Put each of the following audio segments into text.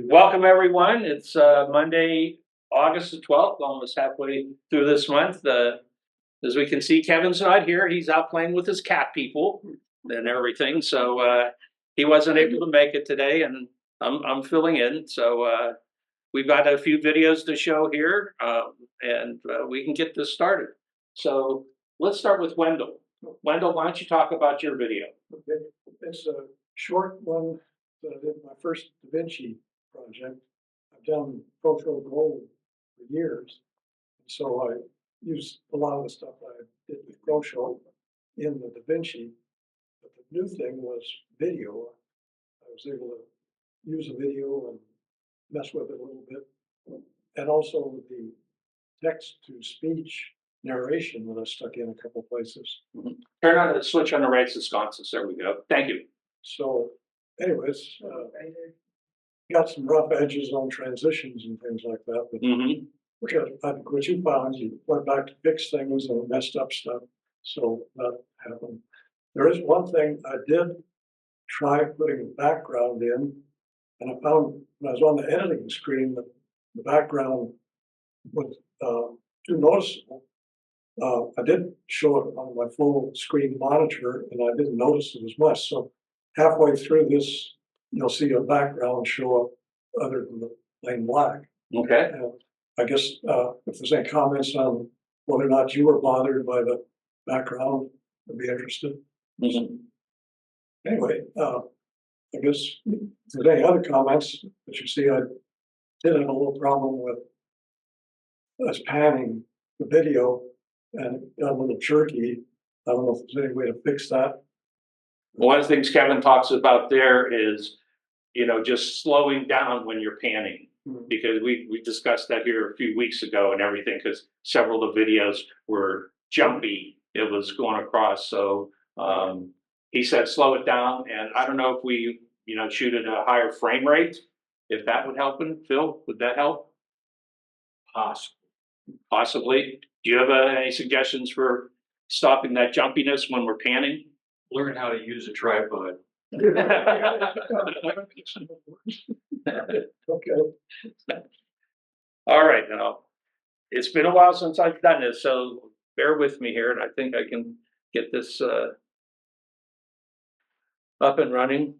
Welcome, everyone. It's Monday, August the 12th, almost halfway through this month. As we can see, Kevin's not here. He's out playing with his cat people and everything. So he wasn't able to make it today, and I'm filling in. So we've got a few videos to show here, and we can get this started. So let's start with Wendell. Wendell, why don't you talk about your video? Okay. It's a short one that I did my first Da Vinci project. I've done photo gold for years, so I used a lot of the stuff I did with Proshow in the Da Vinci. But the new thing was video. I was able to use a video and mess with it a little bit, and also the text-to-speech narration that I stuck in a couple places. Turn on the switch on the right sconces. There we go. Thank you. So, anyways, got some rough edges on transitions and things like that, but which you found, you went back to fix things and messed up stuff. So that happened. There is one thing I did try putting a background in, and I found when I was on the editing screen that the background was too noticeable. I did show it on my full screen monitor, and I didn't notice it as much. So halfway through this, you'll see a background show up other than the plain black. Okay. I guess if there's any comments on whether or not you were bothered by the background, I'd be interested. Anyway, I guess if there's any other comments that you see, I did have a little problem with us panning the video and it got a little jerky. I don't know if there's any way to fix that. One of the things Kevin talks about there is, just slowing down when you're panning, because we discussed that here a few weeks ago and everything, because several of the videos were jumpy. It was going across. So he said, slow it down. And I don't know if we, shoot at a higher frame rate, if that would help him. Phil, would that help? Possibly. Do you have any suggestions for stopping that jumpiness when we're panning? Learn how to use a tripod. Okay. All right, now it's been a while since I've done this, so bear with me here, and I think I can get this up and running.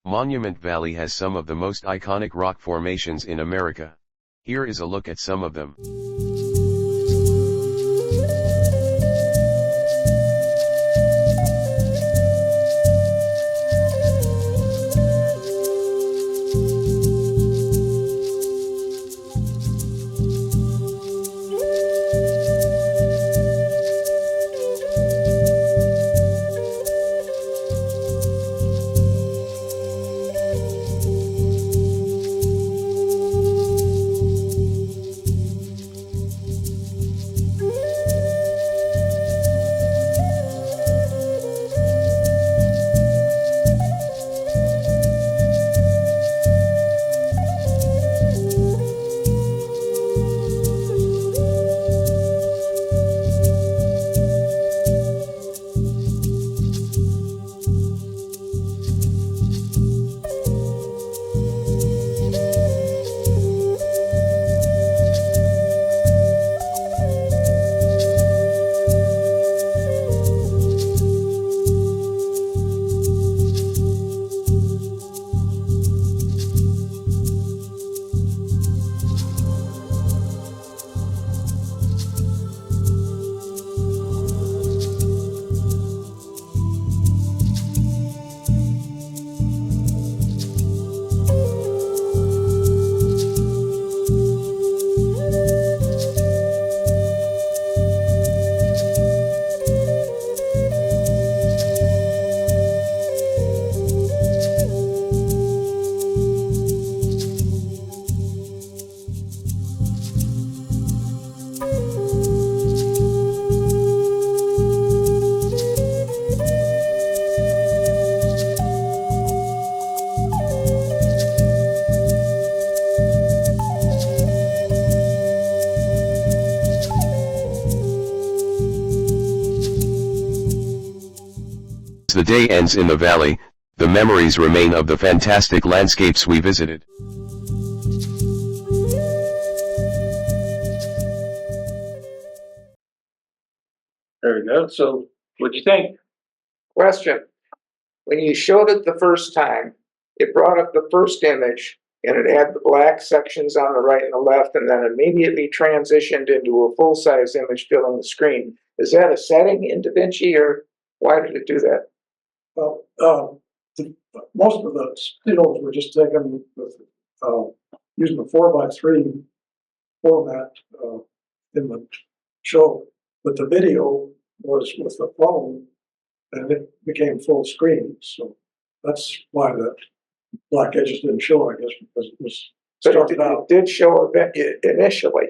Monument Valley has some of the most iconic rock formations in America. Here is a look at some of them. day ends in the valley, the memories remain of the fantastic landscapes we visited. There we go. So what'd you think? Question. When you showed it the first time, it brought up the first image and it had the black sections on the right and the left, and then immediately transitioned into a full-size image filling the screen. Is that a setting in DaVinci, or why did it do that? Well, most of the stills were just taken with, using the 4:3 format, in the show, but the video was with the phone and it became full screen. So that's why the black edges didn't show, I guess, because it was But started out. it did show initially.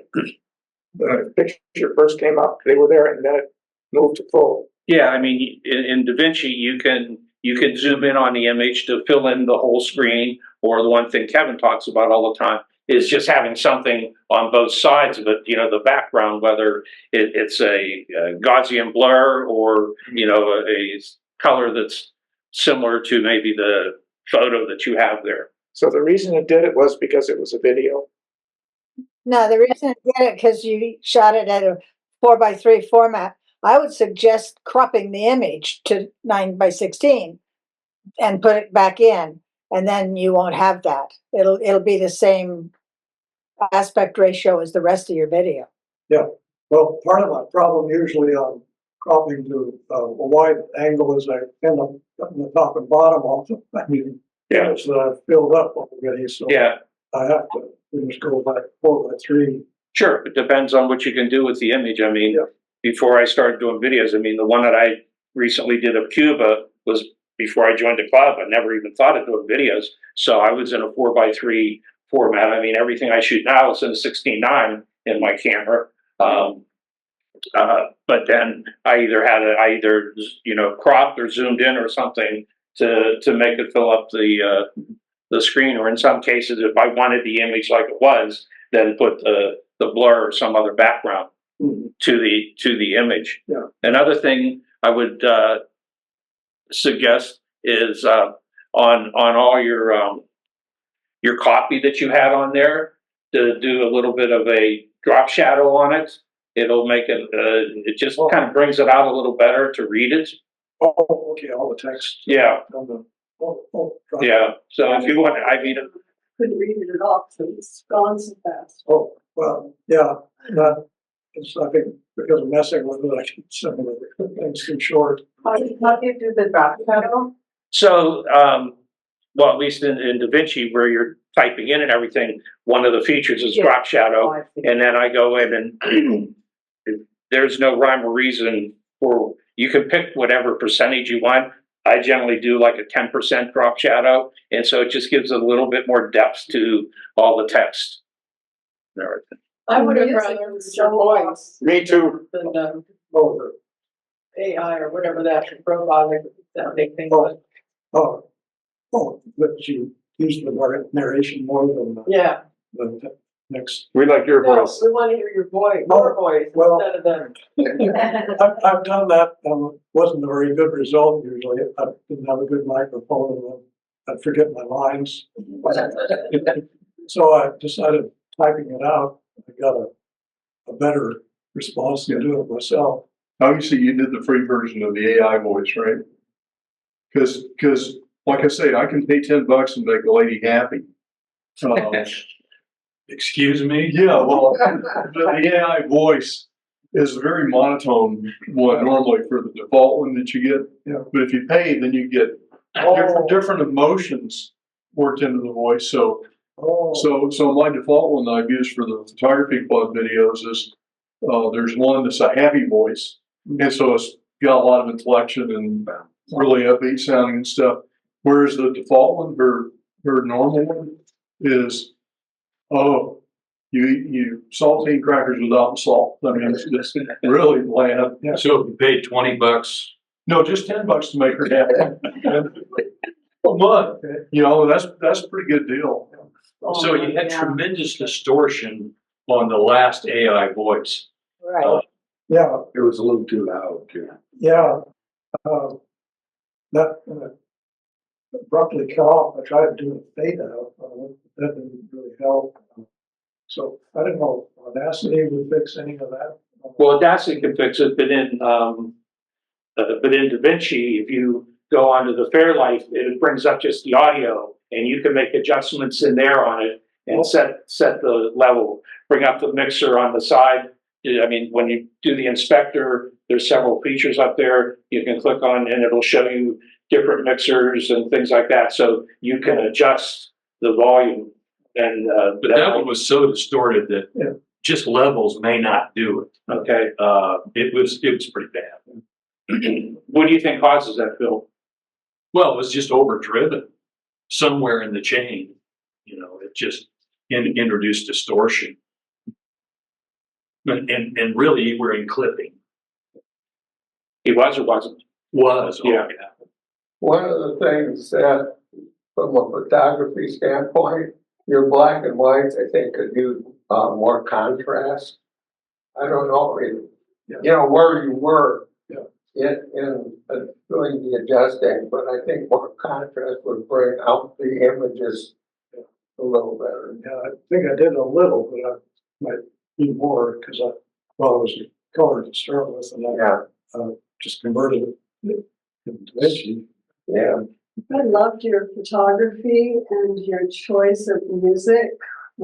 The picture first came up, they were there, and then it moved to full. Yeah, I mean, in DaVinci, you can zoom in on the image to fill in the whole screen, or the one thing Kevin talks about all the time is just having something on both sides of it, you know, the background, whether it's a Gaussian blur or, you know, a color that's similar to maybe the photo that you have there. So the reason it did it was because it was a video. No, the reason I did it because you shot it at a 4:3 format. I would suggest cropping the image to 9:16 and put it back in, and then you won't have that. It'll be the same aspect ratio as the rest of your video. Yeah, well, part of my problem usually on cropping to a wide angle is I end up cutting the top and bottom off. I mean, Yeah. it's filled up already, so Yeah, I have to just go back 4:3. sure. It depends on what you can do with the image. I mean, Yeah. before I started doing videos, I mean, the one that I recently did of Cuba was before I joined the club. I never even thought of doing videos. So I was in a 4:3 format. I mean, everything I shoot now is in a 16:9 in my camera. But then I either you know, cropped or zoomed in or something to make it fill up the screen, or in some cases, if I wanted the image like it was, then put the blur or some other background to the image. Yeah. Another thing I would suggest is on all your copy that you had on there, to do a little bit of a drop shadow on it. It'll make it, it just kind of brings it out a little better to read it. Oh, okay, all the text. Yeah, On the, right. yeah. So if you want, I mean, Couldn't read it at all, so it's gone so fast. Oh, well, yeah, that is, I think, because of messing with it, I can some of the things too short. How do you do the drop shadow? so, well, at least in DaVinci, where you're typing in and everything, one of the features is Yeah. drop Oh, shadow. I see. And then I go in and there's no rhyme or reason for, you can pick whatever percentage you want. I generally do like a 10% drop shadow. And so it just gives a little bit more depth to all the text and everything. I would have Music rather is your so voice Me too. than Oh, the, AI or whatever that robotic sounding thing was. that you use the narration more than Yeah. the next. We like your No, voice. we want to hear your voice, Oh, your voice well. instead of the. I've done that, wasn't a very good result usually. I didn't have a good microphone and then I'd forget my lines. So I decided typing it out, I got a better response than do it myself. Obviously, you did the free version of the AI voice, right? Because, like I say, I can pay $10 and make a lady happy. Excuse me? Yeah, well, the AI voice is a very monotone one normally for the default one that you get. Yeah. But if you pay, then you get different emotions worked into the voice. So my default one that I've used for the photography club videos is there's one that's a happy voice, and so it's got a lot of inflection and really upbeat sounding and stuff. Whereas the default one, her normal one is, oh, you eat saltine crackers without the salt. I mean, it's just really bland. Yeah. So if you paid $20, No, just $10 to make her happy. A month, you know, that's a pretty good deal. so you had tremendous distortion on the last AI voice. Right. Yeah, It was a little too loud, too. yeah. That, abruptly cut off. I tried to do a fade out, that didn't really help. So I don't know, Audacity would fix any of that. Well, Audacity can fix it, but in DaVinci, if you go onto the Fairlight, it brings up just the audio, and you can make adjustments in there on it and set the level. Bring up the mixer on the side. I mean, when you do the inspector, there's several features up there you can click on, and it'll show you different mixers and things like that. So you can adjust the volume. And But that one was so distorted that just levels may not do it. okay. It was pretty bad. What do you think causes that, Phil? Well, it was just overdriven somewhere in the chain. You know, it just introduced distortion. And really, we're in clipping. He was or wasn't? Was, Yeah. One of the things that, from a photography standpoint, your black and whites, I think, could use more contrast. I don't know, you know, where you were in doing the adjusting, but I think more contrast would bring out the images a little better. Yeah, I think I did a little, but I might need more because it was a color to start with, and I just converted it into DaVinci. Yeah. I loved your photography and your choice of music.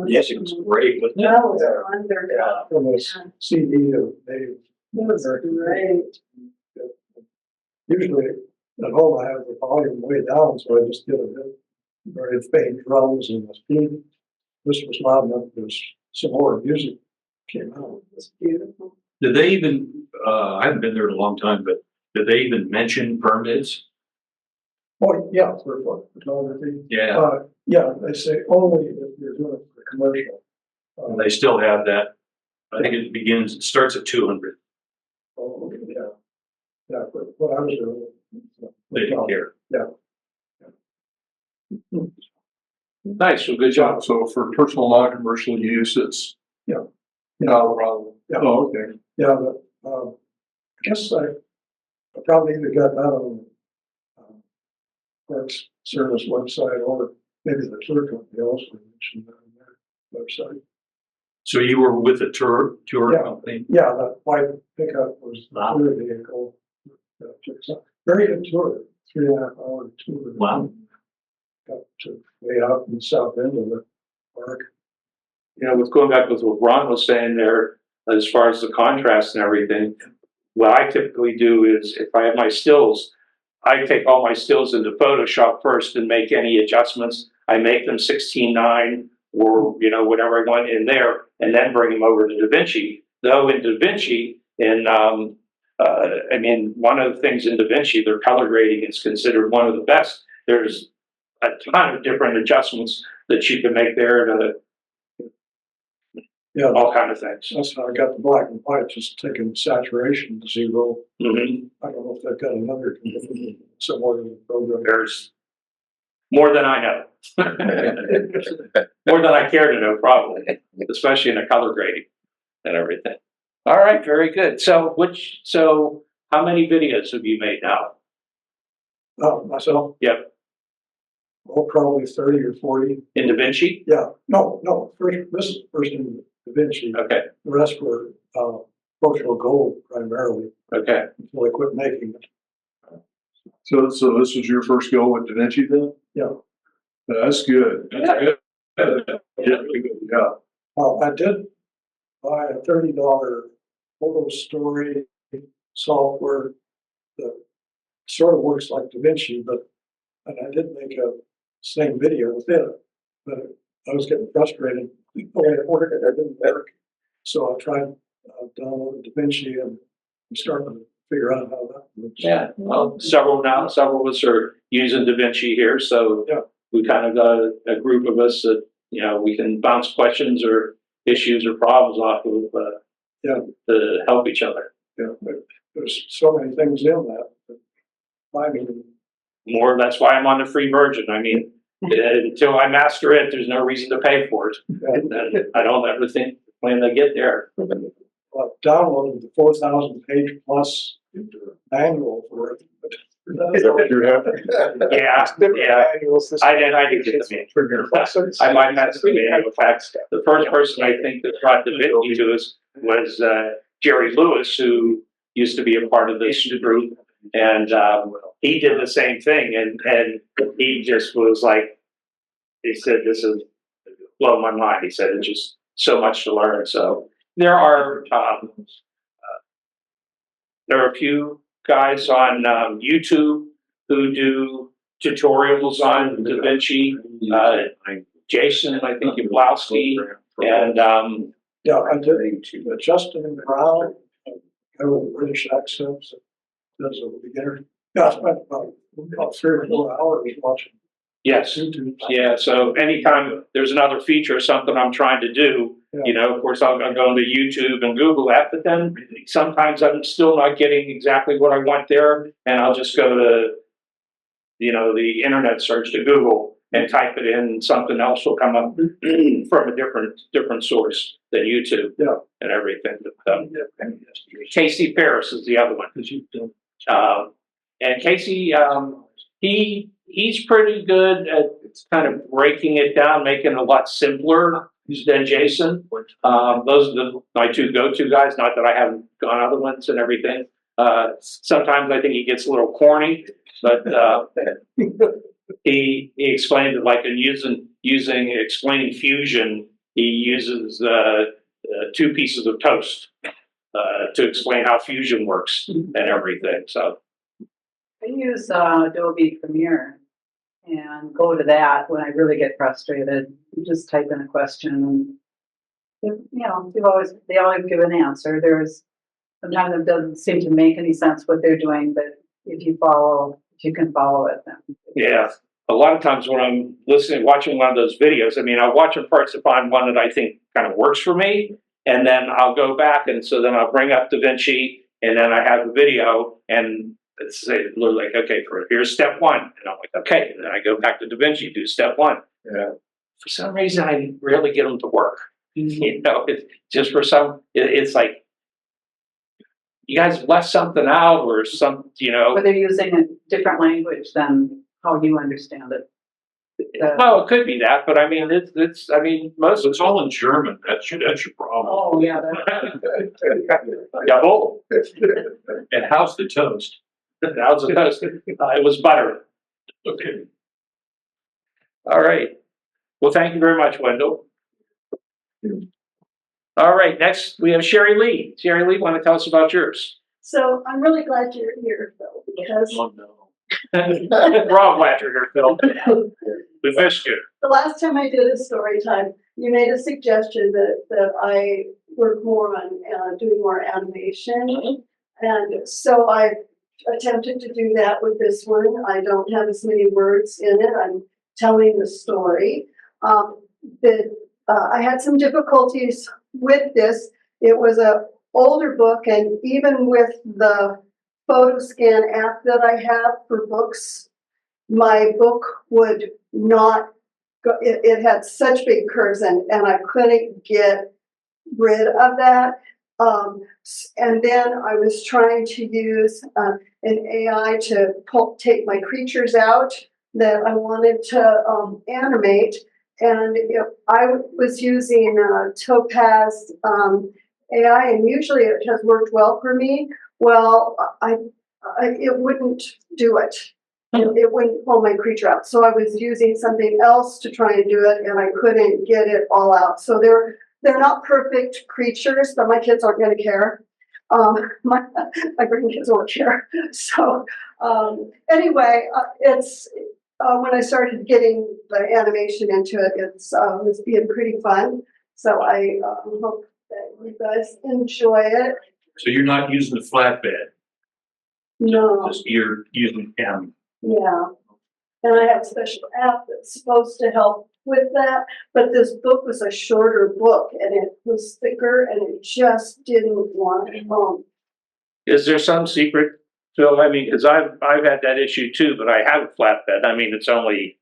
Yes, it was great, wasn't it? That was wonderful. From this CD of Dave. It was great. Usually at home I have the volume way down, so I just did a bit very faint drums and a speed. This was loud enough, there's some more music came out. It was beautiful. Did they even, I haven't been there in a long time, but did they even mention permits? Oh, yeah, for photography. Yeah. Yeah, they say only if you're doing it for commercial. They still have that. I think it starts at 200. Oh, okay, yeah. Yeah, but what I was doing. They didn't care. Nice, well, good job. So for personal non-commercial use, it's not a problem. Yeah. Oh, okay. Yeah, but, I guess I probably either got that on Parks Service website, or maybe the tour company also mentioned that on their website. So you were with a tour Yeah. company? Yeah, that white pickup was the Wow. tour vehicle. Very good tour, 3.5 hour tour. Wow. Got to way out in the south end of the park. You know, with going back with what Ron was saying there, as far as the contrast and everything, what I typically do is if I have my stills, I take all my stills into Photoshop first and make any adjustments. I make them 16:9 or, you know, whatever I want in there, and then bring them over to DaVinci. Though in DaVinci, I mean, one of the things in DaVinci, their color grading is considered one of the best. There's a ton of different adjustments that you can make there to Yeah, all kind of things. that's how I got the black and white, just taking saturation to 0. Mm-hmm. I don't know if they've got another somewhere in the program. There's more than I know. More than I care to know, probably, especially in a color grading and everything. All right, very good. So how many videos have you made now? Myself? Yep. Oh, probably 30 or 40. In DaVinci? Yeah, no, this is first in DaVinci. Okay, The rest were, Photo Gold primarily, okay. until I quit making it. So this was your first go with DaVinci then? Yeah. That's good. That's good. Yeah. I did buy a $30 photo story software that sort of works like DaVinci, and I did make a same video with it, but I was getting frustrated. The way it worked, it didn't work. So I tried downloading DaVinci, and I'm starting to figure out how that works. Yeah, well, several of us are using DaVinci here, so we kind of got a group of us that, you know, we can bounce questions or issues or problems off of to help each other. Yeah, but there's so many things in that. I mean, More, that's why I'm on the free version. I mean, until I master it, there's no reason to pay for it. And I don't ever think plan to get there. downloaded the 4,000 page plus manual for it, but Is that what you have? Yeah, yeah. I didn't get the manual. I might have the manual. In fact, the first person I think that brought the video to us was Jerry Lewis, who used to be a part of this group, and he did the same thing, and he just was like, he said, "This is blow my mind." He said, "It's just so much to learn." So there are a few guys on YouTube who do tutorials on DaVinci. Jason, I think Yablowski, and Yeah, I did. Justin Brown, guy with a British accent, does a beginner. Yeah, I spent about 3 or 4 hours watching yes, YouTube. yeah. So anytime there's another feature or something I'm trying to do, you know, of course I'll go into YouTube and Google that, but then sometimes I'm still not getting exactly what I want there, and I'll just go to, you know, the internet search to Google and type it in, and something else will come up from a different source than YouTube. Yeah. And everything. Casey Paris is the other one. And Casey, he's pretty good at kind of breaking it down, making it a lot simpler than Jason. Those are my two go-to guys. Not that I haven't gone other ones and everything. Sometimes I think he gets a little corny, but he explained it like in explaining fusion. He uses 2 pieces of toast to explain how fusion works and everything. So I use Adobe Premiere and go to that when I really get frustrated. You just type in a question, and they always give an answer. Sometimes it doesn't seem to make any sense what they're doing, but if you can follow it, then yeah. A lot of times when I'm watching one of those videos, I mean, I'll watch in parts to find one that I think kind of works for me, and then I'll go back, and so then I'll bring up DaVinci, and then I have the video, and it's like, okay, here's step 1, and I'm like, okay, and then I go back to DaVinci, do step 1. Yeah. For some reason, I rarely get them to work. You know, it's just for some, it's like, you guys left something out or some, you know. But they're using a different language than how you understand it. Well, it could be that, but I mean, it's It's all in German. That's your problem. Oh, yeah. Yeah, oh, And how's the toast? how's the toast? It was butter. Okay. All right. Well, thank you very much, Wendell. All right, next we have Sherry Lee. Sherry Lee, want to tell us about yours? So I'm really glad you're here, Phil, because Oh, no. We're all glad you're here, Phil. We missed you. the last time I did a story time, you made a suggestion that I work more on doing more animation. And so I attempted to do that with this one. I don't have as many words in it. I'm telling the story. I had some difficulties with this. It was a older book, and even with the photo scan app that I have for books, my book would not go, it had such big curves, and I couldn't get rid of that. And then I was trying to use an AI to take my creatures out that I wanted to animate. And I was using Topaz AI, and usually it has worked well for me. Well, it wouldn't do it. It wouldn't pull my creature out. So I was using something else to try and do it, and I couldn't get it all out. So they're not perfect creatures, but my kids aren't going to care. My grandkids won't care. So anyway, it's when I started getting the animation into it, it was being pretty fun. So I hope that you guys enjoy it. So you're not using the flatbed? No. Just you're using cam. Yeah. And I have a special app that's supposed to help with that. But this book was a shorter book, and it was thicker, and it just didn't want it home. Is there some secret, Phil? I mean, because I've had that issue too, but I have a flatbed. I mean, it's only,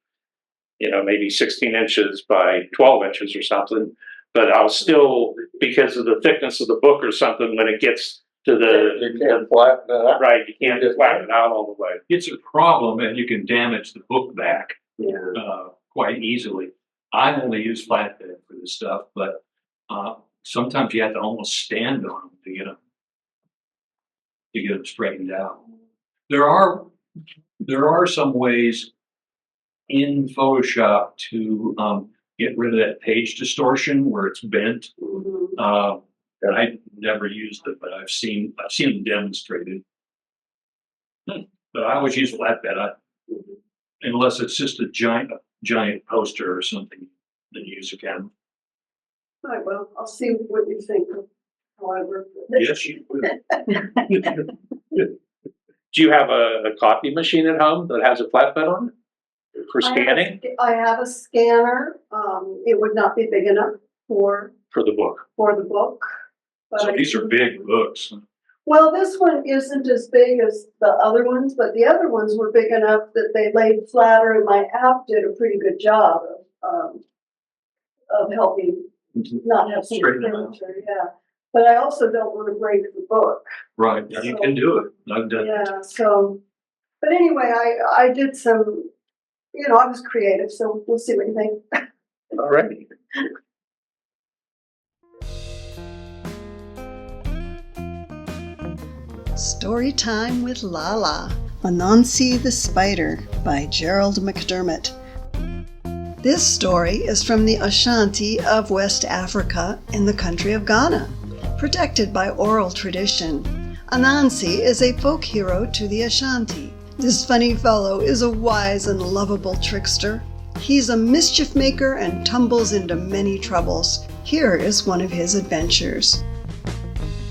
maybe 16 inches by 12 inches or something. But I'll still, because of the thickness of the book or something, when it gets to the, You can't flatten it out. right, you can't just flatten it out all the way. It's a problem and you can damage the book back, Yeah. quite easily. I only use flatbed for this stuff, but, sometimes you have to almost stand on them to get them straightened out. There are some ways in Photoshop to, get rid of that page distortion where it's bent. Mhm. And I never used it, but I've seen them demonstrated. But I always use flatbed, unless it's just a giant poster or something, then use a camera. All right, well, I'll see what you think of how I work with it. Yes, you will. Do you have a copy machine at home that has a flatbed on it for scanning I have a scanner. It would not be big enough for for the book? the book. but So I these are can- big books. Well, this one isn't as big as the other ones, but the other ones were big enough that they laid flatter, and my app did a pretty good job of helping not have so much Straighten it out. furniture, yeah. But I also don't want to break the book. Right, you can do it. I've done it. Yeah, so, but anyway, I did some, I was creative, so we'll see what you think. All right. Story Time with Lala. Anansi the Spider by Gerald McDermott. This story is from the Ashanti of West Africa in the country of Ghana, protected by oral tradition. Anansi is a folk hero to the Ashanti. This funny fellow is a wise and lovable trickster. He's a mischief maker and tumbles into many troubles. Here is one of his adventures.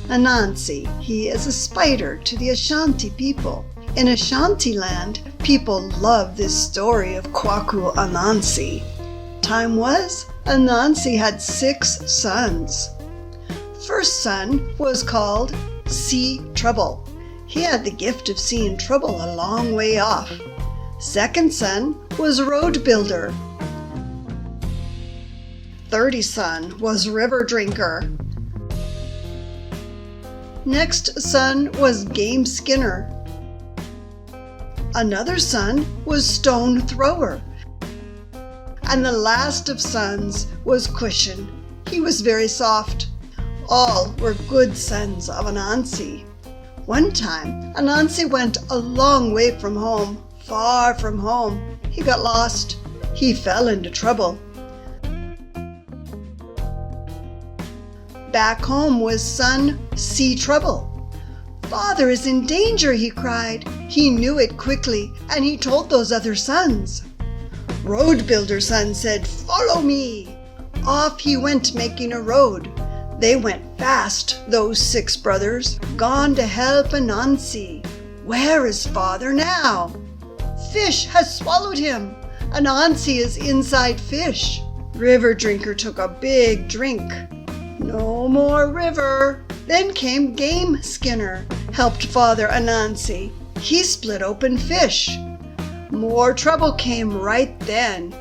Anansi, he is a spider to the Ashanti people. In Ashanti land, people love this story of Kwaku Anansi. Time was, Anansi had 6 sons. First son was called See Trouble. He had the gift of seeing trouble a long way off. Second son was Road Builder. Third son was River Drinker. Next son was Game Skinner. Another son was Stone Thrower. And the last of sons was Cushion. He was very soft. All were good sons of Anansi. One time, Anansi went a long way from home, far from home. He got lost. He fell into trouble. Back home was son See Trouble. Father is in danger, he cried. He knew it quickly, and he told those other sons. Road Builder's son said, "Follow me." Off he went making a road. They went fast, those 6 brothers, gone to help Anansi. Where is father now? Fish has swallowed him. Anansi is inside fish. River Drinker took a big drink. No more river. Then came Game Skinner, helped Father Anansi. He split open fish. More trouble came right then.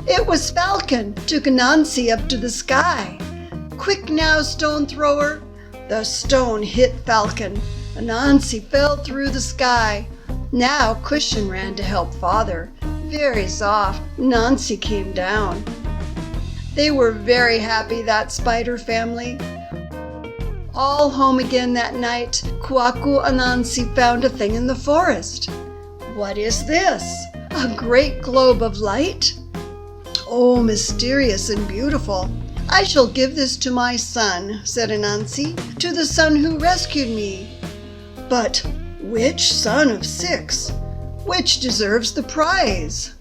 It was Falcon took Anansi up to the sky. Quick now, Stone Thrower. The stone hit Falcon. Anansi fell through the sky. Now Cushion ran to help Father. Very soft, Anansi came down. They were very happy, that spider family. All home again that night, Kwaku Anansi found a thing in the forest. What is this? A great globe of light? Oh, mysterious and beautiful. I shall give this to my son, said Anansi, to the son who rescued me. But which son of 6? Which deserves the prize?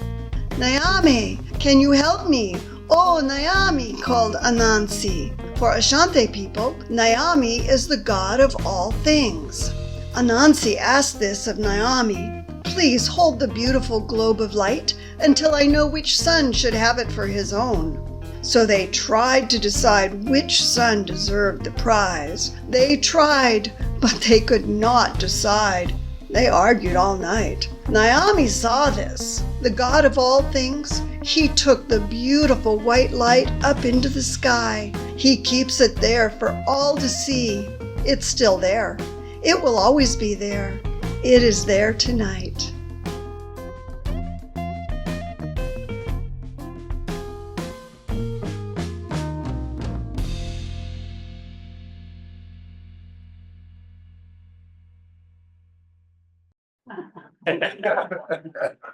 Naomi, can you help me? Oh, Naomi, called Anansi. For Ashanti people, Naomi is the god of all things. Anansi asked this of Naomi. Please hold the beautiful globe of light until I know which son should have it for his own. So they tried to decide which son deserved the prize. They tried, but they could not decide. They argued all night. Naomi saw this. The God of all things, he took the beautiful white light up into the sky. He keeps it there for all to see. It's still there. It will always be there. It is there tonight.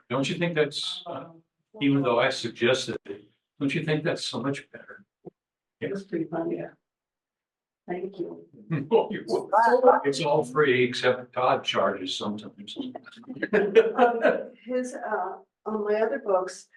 Don't you think that's, even though I suggested it, don't you think that's so much better? It's pretty fun, yeah. Thank you. It's all free except Todd charges sometimes. His, on my other books,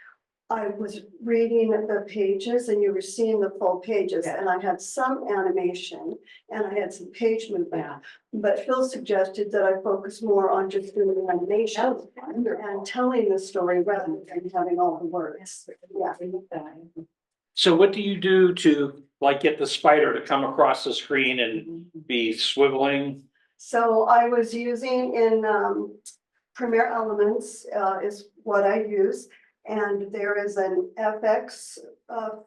I was reading the pages and you were seeing the full pages and I had some animation and I had some page movement. Yeah. But Phil suggested that I focus more on just doing the animation and telling the story rather than having all the words. Yeah. So what do you do to like get the spider to come across the screen and be swiveling? So I was using in Premiere Elements is what I use. And there is an FX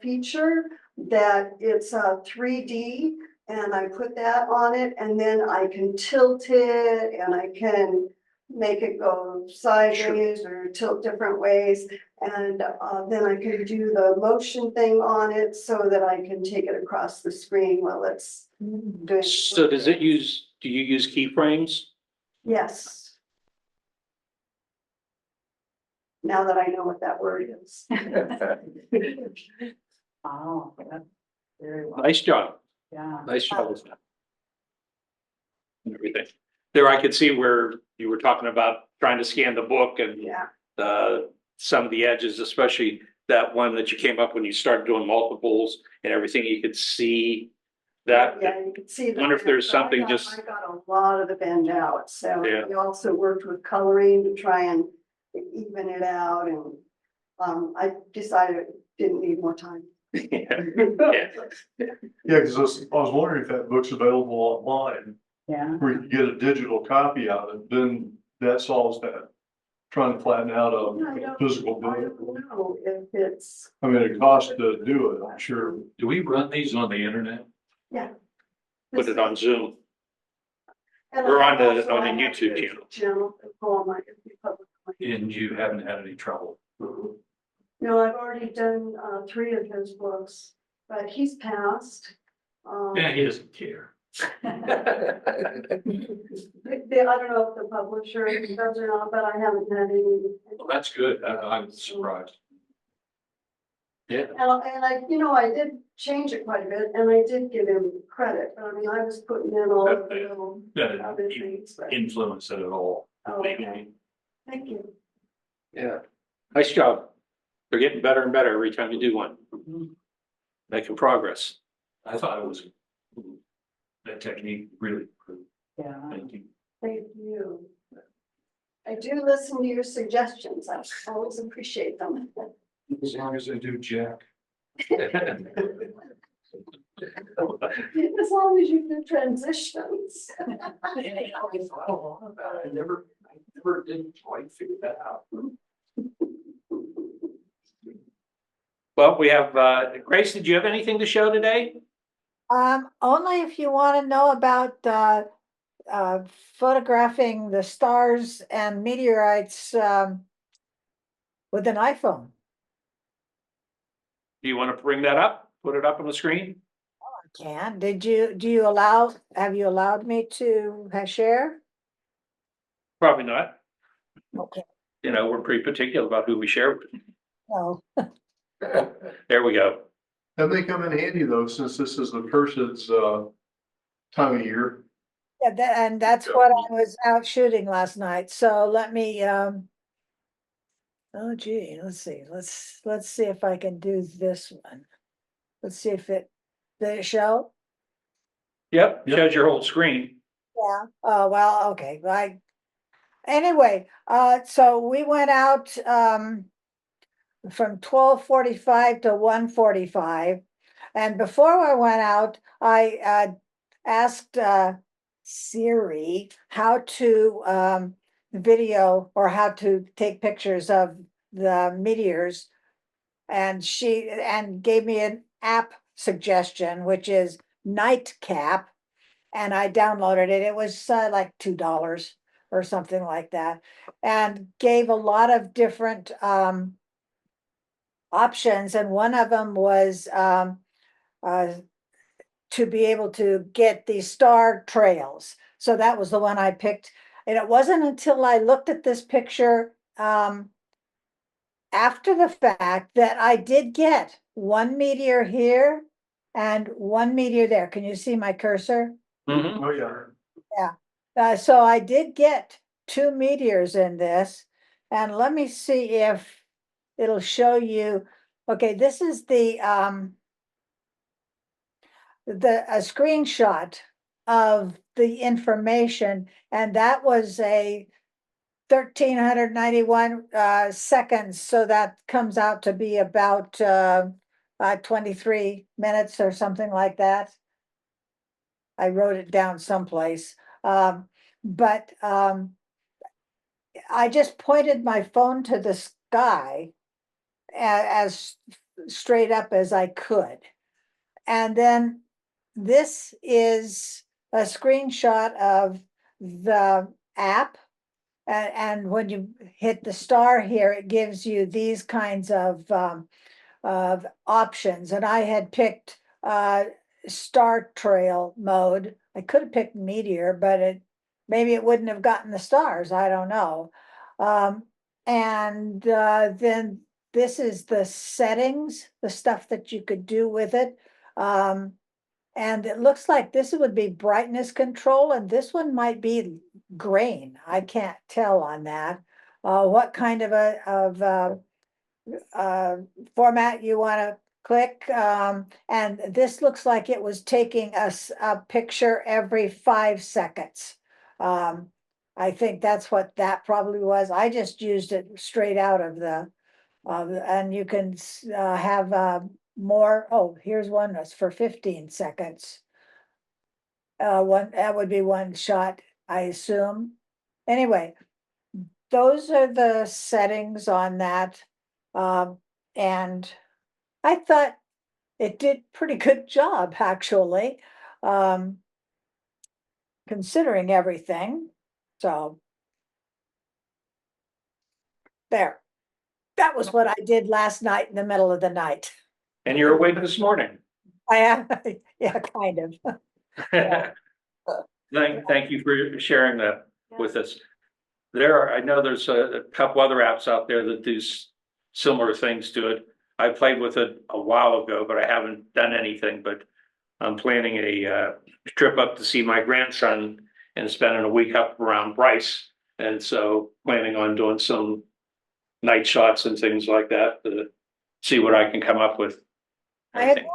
feature that it's 3D and I put that on it and then I can tilt it and I can make it go sideways or tilt different ways. And then I can do the motion thing on it so that I can take it across the screen while it's doing. So do you use keyframes? Yes. Now that I know what that word is. Oh, that's very well, Nice job. yeah. Nice job with that. And everything. There I could see where you were talking about trying to scan the book and Yeah. some of the edges, especially that one that you came up when you started doing multiples and everything, you could see that. Yeah, you can see. I wonder if there's something I just, got a lot of the bend out, so Yeah. we also worked with coloring to try and even it out and I decided it didn't need more time. yeah. Yeah, cause I was wondering if that book's available online, Yeah. where you can get a digital copy of it, then that solves that. Trying to flatten out I a don't- physical I book. don't know if it's, I mean, it costs to do it, I'm sure. Do we run these on the internet? Put it on Zoom. and We're on the also I have YouTube a channel. Channel, go on my, it'd be public. And you haven't had any trouble? No, I've already done 3 of his books, but he's passed. Yeah, he doesn't care. I don't know if the publisher does or not, but I haven't had any. Well, that's good. I'm surprised. Yeah. And I, you know, I did change it quite a bit and I did give him credit, but I mean, I was putting in all of the little That other things. but- influence it at all. Oh, okay. Thank you. Yeah. Nice job. They're getting better and better every time you do one. Making progress. I thought it was, that technique really improved. Yeah. Thank you. Thank you. I do listen to your suggestions. I always appreciate them. As long as I do Jack. As long as you do transitions. I never did quite figure that out. Well, we have, Grace, did you have anything to show today? Only if you want to know about photographing the stars and meteorites with an iPhone. Do you want to bring that up? Put it up on the screen? Can, have you allowed me to share? Probably not. Okay. You know, we're pretty particular about who we share with. No. There we go. And they come in handy though, since this is the person's time of year. Yeah, and that's what I was out shooting last night. So let me, oh gee, let's see. Let's see if I can do this one. Let's see if did it show? Yep, shows your whole screen. Yeah. Oh, well, okay. Anyway, so we went out from 12:45 to 1:45. And before I went out, I asked Siri how to video or how to take pictures of the meteors. And she gave me an app suggestion, which is Nightcap. And I downloaded it. It was like $2 or something like that. And gave a lot of different options. And one of them was to be able to get the star trails. So that was the one I picked. And it wasn't until I looked at this picture after the fact that I did get one meteor here and one meteor there. Can you see my cursor? Mhm. Oh, yeah. So I did get two meteors in this. And let me see if it'll show you. Okay, this is the a screenshot of the information, and that was a 1,391 seconds, so that comes out to be about 23 minutes or something like that. I wrote it down someplace. But I just pointed my phone to the sky as straight up as I could. And then this is a screenshot of the app. And when you hit the star here, it gives you these kinds of options. And I had picked star trail mode. I could have picked meteor, but maybe it wouldn't have gotten the stars. I don't know. And then this is the settings, the stuff that you could do with it. And it looks like this would be brightness control, and this one might be grain. I can't tell on that. What kind of format you want to click. And this looks like it was taking a picture every 5 seconds. I think that's what that probably was. I just used it straight out of and you can have more. Oh, here's one that's for 15 seconds. That would be one shot, I assume. Anyway, those are the settings on that. And I thought it did pretty good job, actually, considering everything. So there. That was what I did last night in the middle of the night. And you're awake this morning. I am, yeah, kind of. Thank you for sharing that with us. I know there's a couple other apps out there that do similar things to it. I played with it a while ago, but I haven't done anything, but I'm planning a trip up to see my grandson and spending a week up around Bryce. And so planning on doing some night shots and things like that to see what I can come up with. I had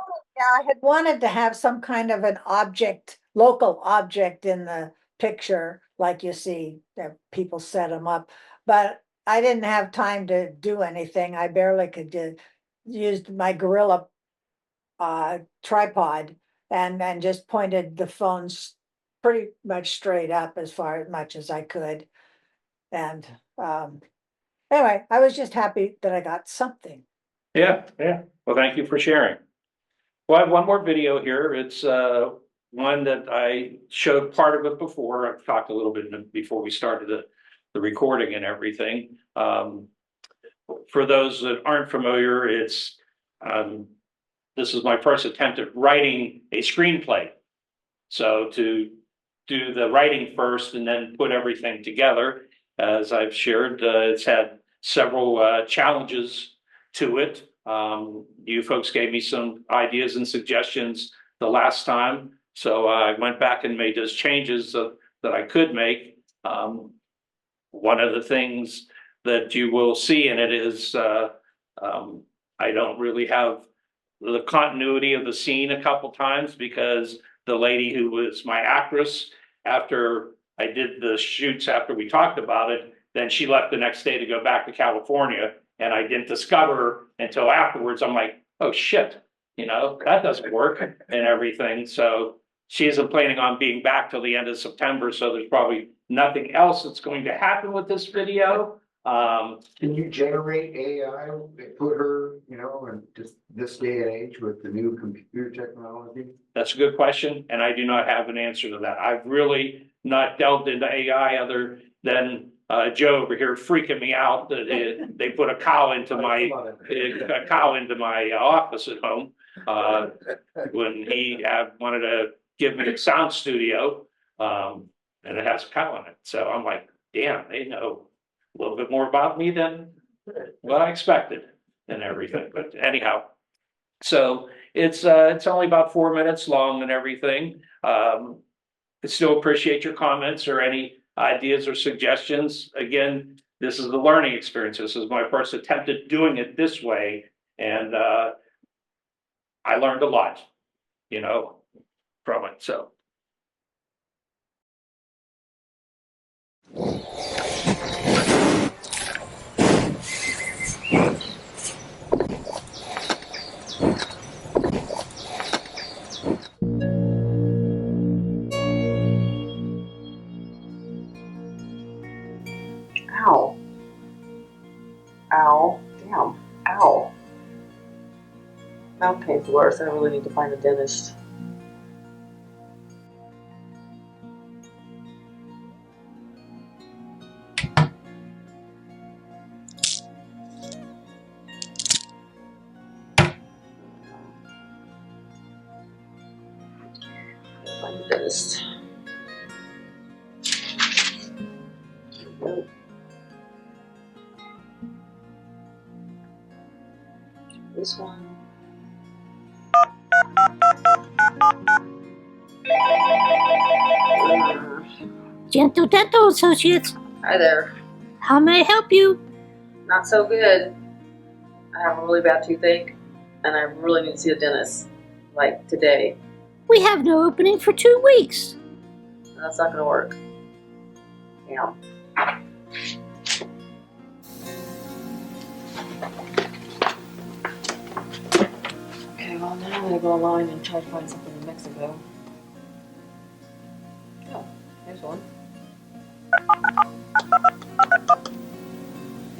wanted to have some kind of an object, local object in the picture, like you see that people set them up, but I didn't have time to do anything. I barely could use my Gorilla tripod and just pointed the phones pretty much straight up as much as I could. And anyway, I was just happy that I got something. Yeah. Well, thank you for sharing. Well, I have one more video here. It's one that I showed part of it before. I've talked a little bit before we started the recording and everything. For those that aren't familiar, it's this is my first attempt at writing a screenplay. So to do the writing first and then put everything together, as I've shared, it's had several challenges to it. You folks gave me some ideas and suggestions the last time. So I went back and made those changes that I could make. One of the things that you will see in it is I don't really have the continuity of the scene a couple times because the lady who was my actress, after I did the shoots, after we talked about it, then she left the next day to go back to California. And I didn't discover her until afterwards. I'm like, oh shit, that doesn't work and everything. So she isn't planning on being back till the end of September, so there's probably nothing else that's going to happen with this video. Can you generate AI, put her, you know, in just this day and age with the new computer technology? That's a good question, and I do not have an answer to that. I've really not delved into AI other than Joe over here freaking me out that they put a cow into my office at home when he wanted to give me a sound studio, and it has a cow in it. So I'm like, damn, they know a little bit more about me than what I expected and everything. But anyhow, so it's only about 4 minutes long and everything. I still appreciate your comments or any ideas or suggestions. Again, this is the learning experience. This is my first attempt at doing it this way, and I learned a lot, you know, from it. So. Ow. Ow. Damn. Ow. Mouth pain's worse. I really need to find a dentist. Find a dentist. Nope. This one. Gentle Dental Associates. Hi there. How may I help you? Not so good. I have a really bad toothache, and I really need to see a dentist, like today. We have no opening for 2 weeks. That's not gonna work. Damn. Okay, well now I'm gonna go online and try to find something in Mexico. Oh, here's one.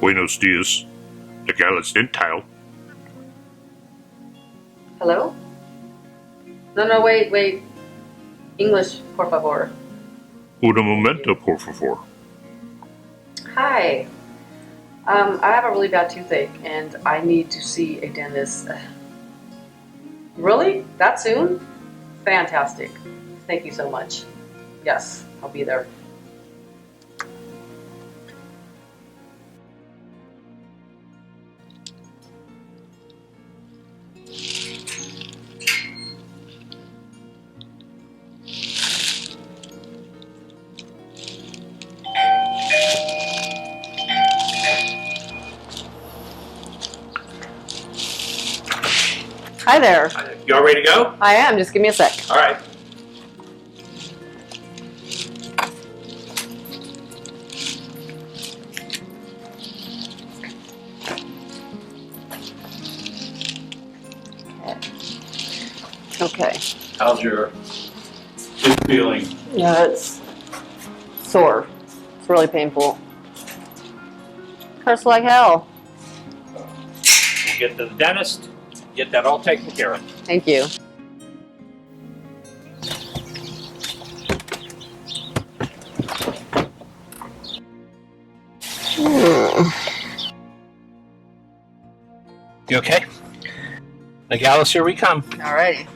Buenos dias. Legales Dental. Hello? No, wait. English, por favor. Un momento, por favor. Hi. I have a really bad toothache and I need to see a dentist. Really? That soon? Fantastic. Thank you so much. Yes, I'll be there. Hi there. You all ready to go? I am. Just give me a sec. All right. Okay. How's your tooth feeling? Yeah, it's sore. It's really painful. Hurts like hell. We'll get to the dentist, get that all taken care of. Thank you. You okay? Nogales, here we come. Alrighty.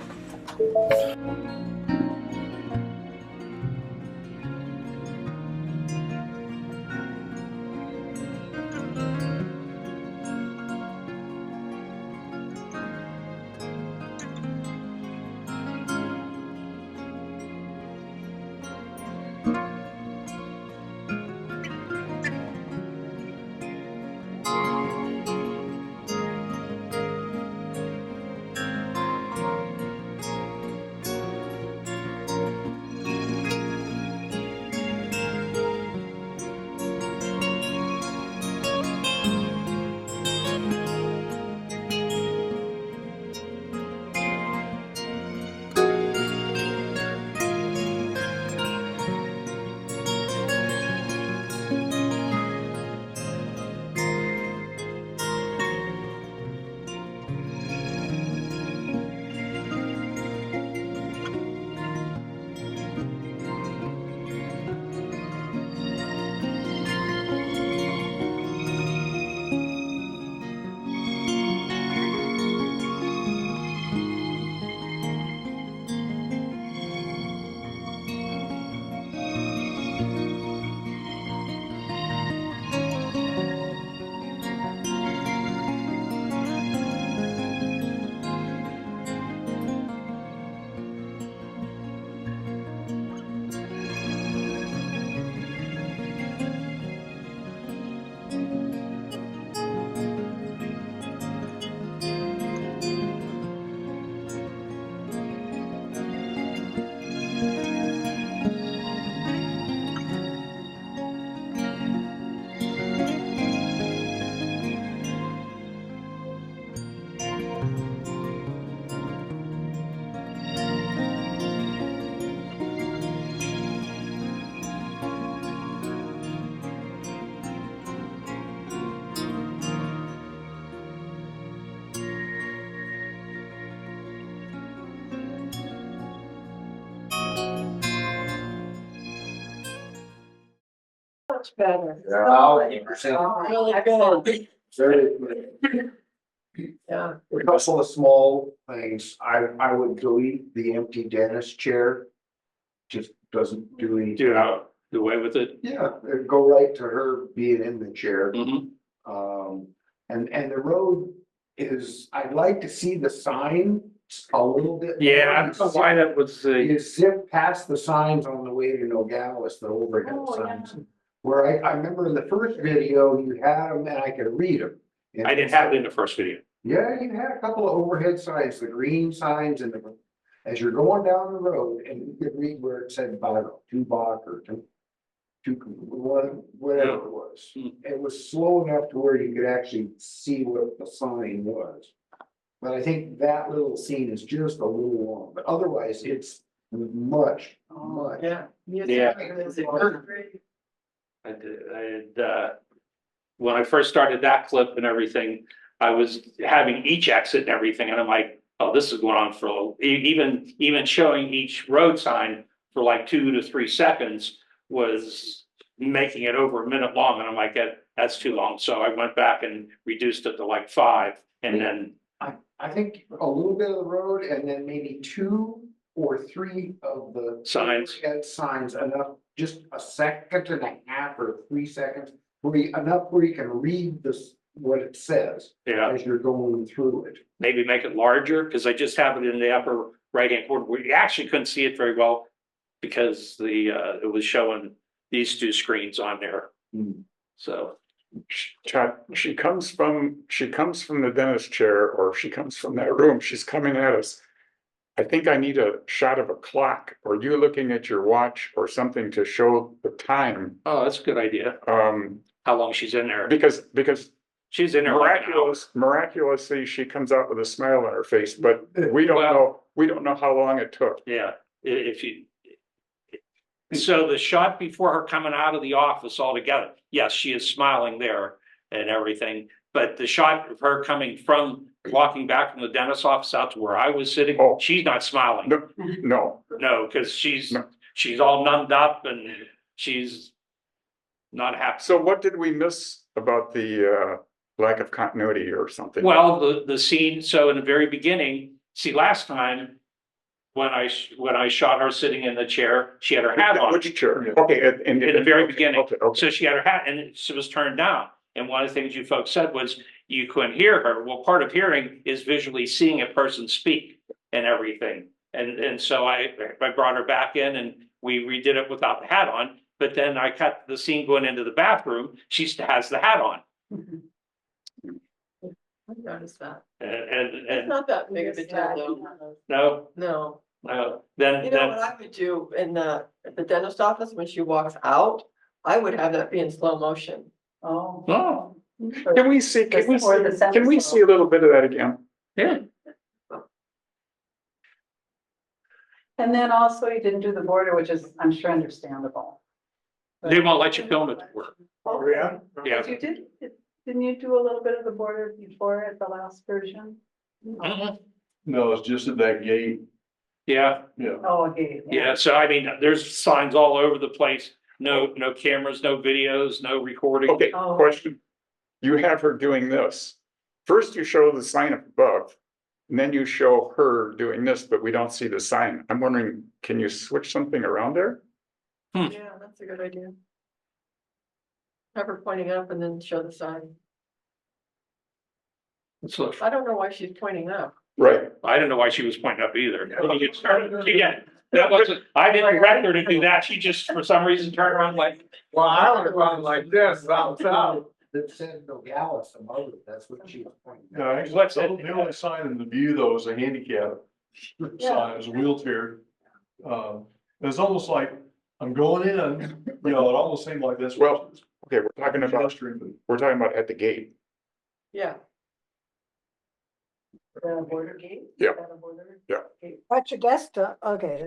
much better. Really good. Very good. Yeah. A couple of small things. I would delete the empty dentist chair. Just doesn't do anything. Do away with it. Yeah, it'd go right to her being in the chair. Mm-hmm. And the road is, I'd like to see the sign a little bit. Yeah, more. I don't know why that was You zip past the signs on the way to Nogales, the overhead signs. Where I remember in the first video, you had them and I could read them. I didn't have it in the first video. Yeah, you had a couple of overhead signs, the green signs and as you're going down the road and you could read where it said about 2 Bach or 2, whatever it was. It was slow enough to where you could actually see what the sign was. But I think that little scene is just a little long, but otherwise it's much. Yeah. Yeah. I did, when I first started that clip and everything, I was having each exit and everything, and I'm like, oh, this is going on for even showing each road sign for like 2 to 3 seconds was making it over a minute long, and I'm like, that's too long. So I went back and reduced it to like 5, and then I think a little bit of the road and then maybe 2 or 3 of the signs, enough, just a second and a half or 3 seconds, enough where you can read this, what it says. Yeah. As you're going through it. Maybe make it larger, because I just have it in the upper right-hand corner where you actually couldn't see it very well because it was showing these 2 screens on there. So Chad, she comes from the dentist chair, or she comes from that room. She's coming at us. I think I need a shot of a clock, or you looking at your watch or something to show the time. Oh, that's a good idea. How long she's in there? Because she's in there miraculously she comes out with a smile on her face, but we don't know how long it took. Yeah, so the shot before her coming out of the office altogether, yes, she is smiling there and everything. But the shot of her walking back from the dentist's office out to where I was sitting, she's not smiling. No, because she's all numbed up and she's not happy. So what did we miss about the lack of continuity or something? Well, the scene. So in the very beginning, see, last time when I shot her sitting in the chair, she had her hat on. Which chair? Okay, in the very beginning. Okay. So she had her hat and she was turned down. And one of the things you folks said was you couldn't hear her. Well, part of hearing is visually seeing a person speak and everything. And so I brought her back in and we redid it without the hat on. But then I cut the scene going into the bathroom. She has the hat on. I noticed that. And It's not that big of a deal though. No. Then what I would do at the dentist office when she walks out, I would have that be in slow motion. Oh. Can we see a little bit of that again? Yeah. And then also you didn't do the border, which is, I'm sure, understandable. They won't let you film it. Oh, yeah. Yeah. But you didn't you do a little bit of the border before at the last version? No, it's just at that gate. Yeah. Yeah. Oh, okay. Yeah. So I mean, there's signs all over the place. No cameras, no videos, no recording. Okay, question. You have her doing this. First you show the sign up above, and then you show her doing this, but we don't see the sign. I'm wondering, can you switch something around there? Yeah, that's a good idea. Have her pointing up and then show the sign. I don't know why she's pointing up. Right. I didn't know why she was pointing up either. That wasn't, I didn't direct her to do that. She just, for some reason, turned around like. Well, I would have gone like this, out. That said Nogales above it, that's what she was pointing No, out. actually, the only sign in the view though is a handicap sign, is a wheelchair. It's almost like I'm going in, it almost seemed like this. Well, okay, we're talking about at the gate. Yeah. The border gate? Yeah. Yeah. Watch your desktop, okay.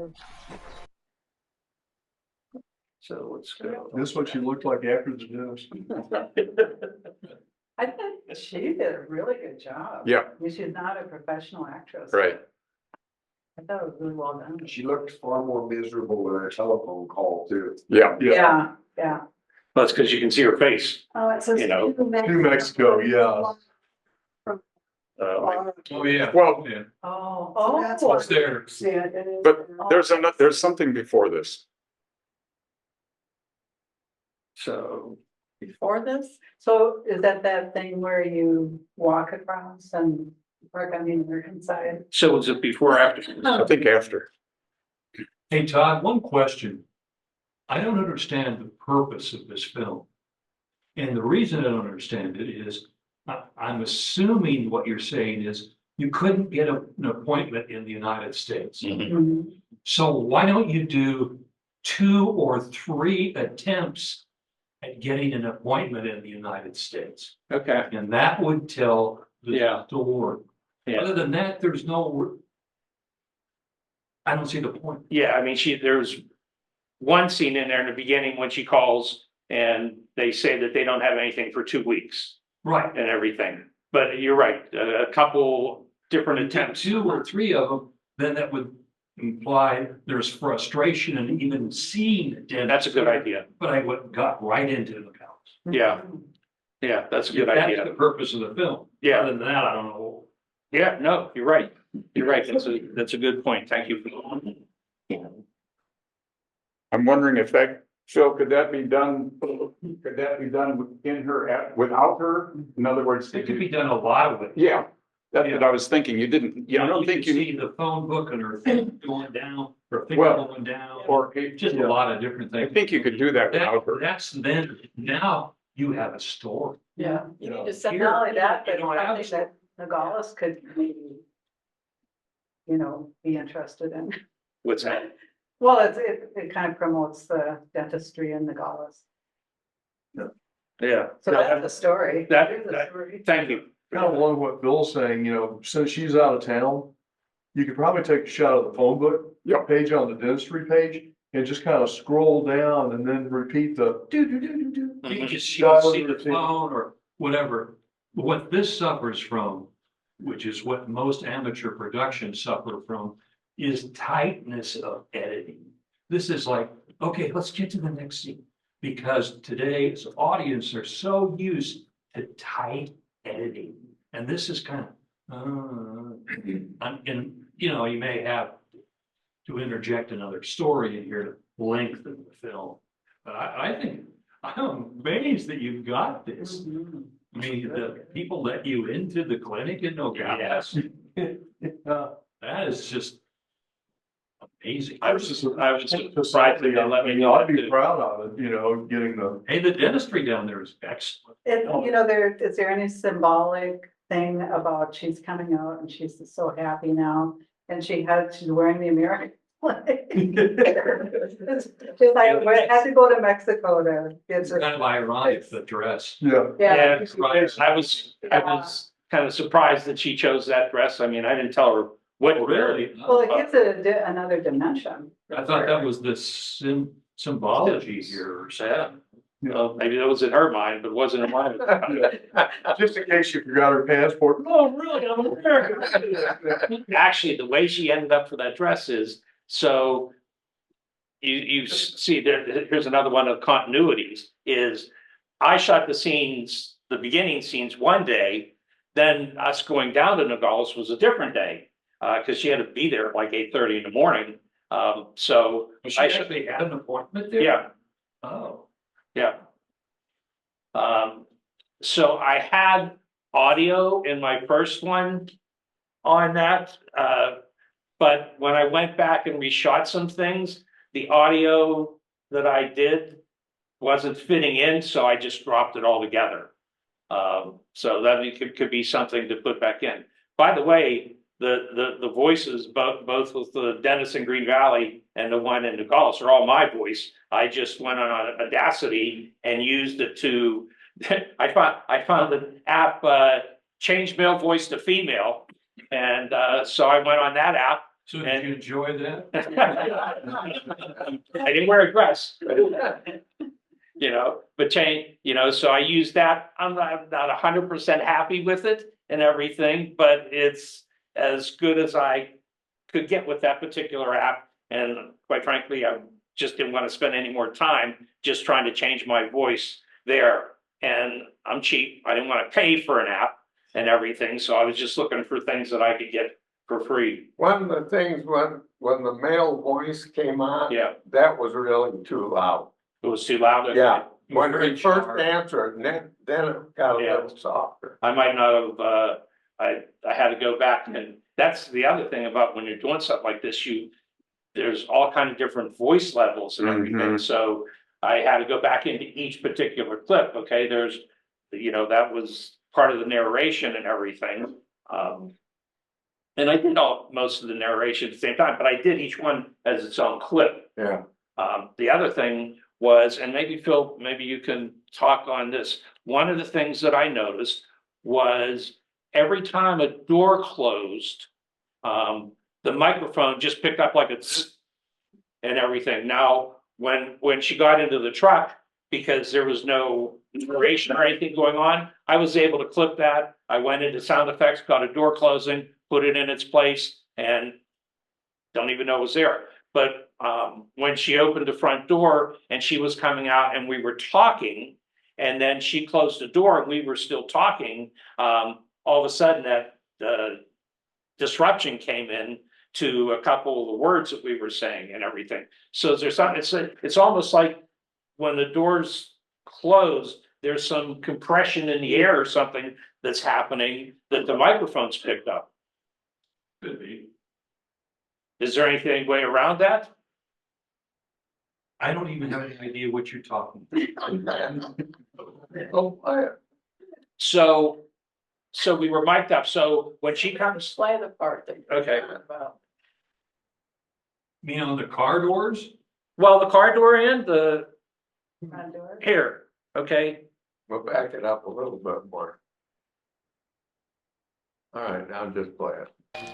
So let's go. This is what she looked like after the dentist. I think she did a really good job. Yeah. I mean, she's not a professional actress. Right. I thought it was really well done. She looked far more miserable in her telephone call too. Yeah. Yeah. Well, it's because you can see her face. Oh, it says You know, to New Mexico, yeah. Oh, yeah. Well, Yeah. Oh, That's oh. It's there. Yeah, it is. but there's something before this. so, Before this? So is that thing where you walk across and park on the American side? so was it before or after? I think after. Hey, Todd, one question. I don't understand the purpose of this film. And the reason I don't understand it is, I'm assuming what you're saying is you couldn't get an appointment in the United States. Mhm. So why don't you do 2 or 3 attempts at getting an appointment in the United States? Okay, And that would tell the Yeah. story. Yeah. Other than that, there's no, I don't see the point. yeah, I mean, there's one scene in there in the beginning when she calls and they say that they don't have anything for 2 weeks Right. and everything. But you're right, a couple different attempts. 2 or 3 of them, then that would imply there's frustration and even seeing the dentist. That's a good idea. But I got right into the counts. Yeah, yeah, that's a good That's idea. the purpose of the film. Yeah. Other than that, I don't know. Yeah, no, you're right. You're right. That's a good point. Thank you. I'm wondering if that, so could that be done in her, without her? In other words, It could be done a lot of it. yeah, that's what I was thinking. You didn't, I don't think can you, see the phone book and her thing going down, her finger Well, going down, or, just a lot of different I things. think you could do that without her. That's then, now you have a story. Yeah. You know, Just not only that, you but don't I have think that Nogales could maybe, be interested in. What's that? Well, it kind of promotes the dentistry in Nogales. Yeah. So that's the story. That- There's the story. Thank you. Kind of along what Bill's saying, since she's out of town, you could probably take a shot of the phone book. Page on the dentistry page and just kind of scroll down and then repeat the do. You just see the phone or whatever. What this suffers from, which is what most amateur productions suffer from, is tightness of editing. This is like, okay, let's get to the next scene. Because today's audience are so used to tight editing. And this is kind of, and you may have to interject another story in here to lengthen the film. But I think, I'm amazed that you've got this. I mean, the people let you into the clinic in Nogales. That is just amazing. I was just surprised that they let me know. I'd be proud of it, getting the. Hey, the dentistry down there is excellent. Is there any symbolic thing about she's coming out and she's so happy now? And she's wearing the American flag. She's like, I had to go to Mexico to get It's kind of ironic, the dress. Yeah. Yeah. I was kind of surprised that she chose that dress. I mean, I didn't tell her what. Really? Well, it gives it another dimension. I thought that was the symbology here. Yeah. Well, maybe that was in her mind, but it wasn't in mine. Just in case you forgot her passport. Oh, really? I'm American. Actually, the way she ended up for that dress is, so you see here's another one of continuities, is I shot the beginning scenes one day, then us going down to Nogales was a different day, because she had to be there at like 8:30 in the morning. So She actually had an appointment there? Yeah. Oh. Yeah. So I had audio in my first one on that, but when I went back and reshot some things, the audio that I did wasn't fitting in, so I just dropped it all together. So that could be something to put back in. By the way, the voices, both with the dentist in Green Valley and the one in Nogales, are all my voice. I just went on Audacity and used it to. I found the app changed male voice to female, and so I went on that app. So did you enjoy that? I didn't wear a dress. But so I used that. I'm not 100% happy with it and everything, but it's as good as I could get with that particular app. And quite frankly, I'm just didn't want to spend any more time just trying to change my voice there. And I'm cheap. I didn't want to pay for an app and everything. So I was just looking for things that I could get for free. One of the things when the male voice came on, Yeah, that was really too loud. it was too loud. Okay. Yeah, when we first answered, then it got a Yeah. little softer. I might not have, I had to go back, and that's the other thing about when you're doing something like this, there's all kind of different voice levels and everything, so I had to go back into each particular clip, okay, there's, that was part of the narration and everything. And I did most of the narration at the same time, but I did each one as its own clip. Yeah. The other thing was, and maybe Phil, maybe you can talk on this. One of the things that I noticed was every time a door closed, the microphone just picked up like a zzz and everything. Now, when she got into the truck, because there was no narration or anything going on, I was able to clip that. I went into sound effects, got a door closing, put it in its place, and don't even know it was there. But when she opened the front door and she was coming out and we were talking, and then she closed the door and we were still talking, all of a sudden that disruption came in to a couple of the words that we were saying and everything. So there's something, it's almost like when the doors close, there's some compression in the air or something that's happening that the microphone's picked up. Could be. Is there anything way around that? I don't even have any idea what you're talking about. So we were mic'd up. So when she comes, Play the part that you're okay. talking about. Me on the car doors? Well, the car door and the Front door. here, okay. We'll back it up a little bit more. All right, now just play it.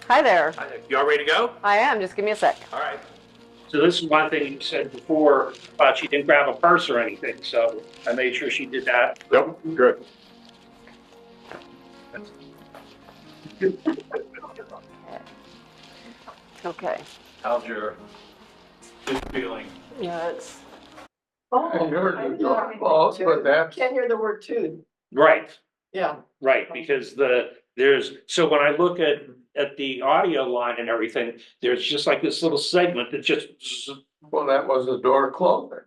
Hi there. You all ready to go? I am. Just give me a sec. All right. So this is one thing you said before about she didn't grab a purse or anything. So I made sure she did that. Yep, good. Okay. How's your feeling? Yeah, it's. I heard the door close, but that's. Can't hear the word tooth. Right, Yeah. right. Because so when I look at the audio line and everything, there's just like this little segment that just, Well, that was the door closing.